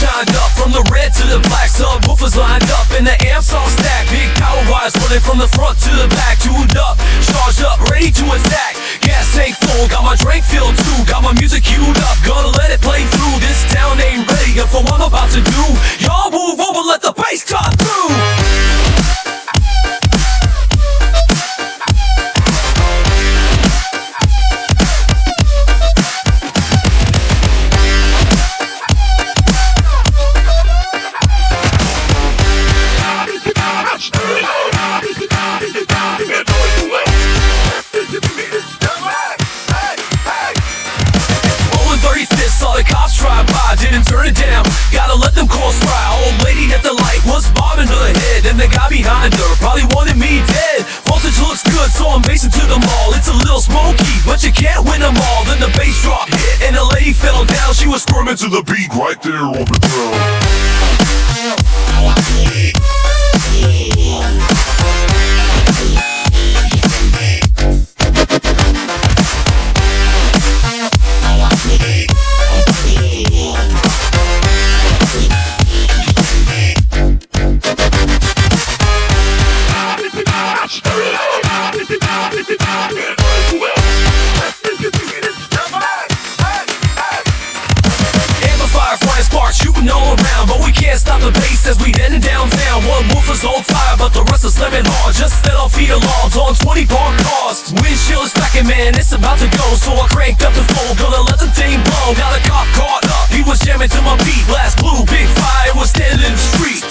shined up, from the red to the black. Subwoofers lined up and the amps all stacked. Big power wires running from the front to the back. Tuned up, charged up, ready to attack. Gas tank full, got my drink filled too. Got my music queued up, gonna let it play through. This town ain't ready for what I'm about to do. Y'all move over, let the bass cut through. Saw the cops drive by, didn't turn it down. Gotta let them calls fly. Old lady at the light was bobbing her head, and the guy behind her probably wanted me dead. Voltage looks good, so I'm basing to the mall. It's a little smoky, but you can't win them all. Then the bass drop hit, and the lady fell down. She was squirming to the beat right there on the ground. Shooting all around, but we can't stop the bass as we heading downtown. One woofer's on fire, but the rest are slamming hard. Just let off the alarms on 20 parked cars. Windshield is cracking, man, it's about to go. So I cranked up the floor, gonna let the thing blow. Got a cop caught up, he was jamming to my beat. Blast blue, big fire, was standing in the street.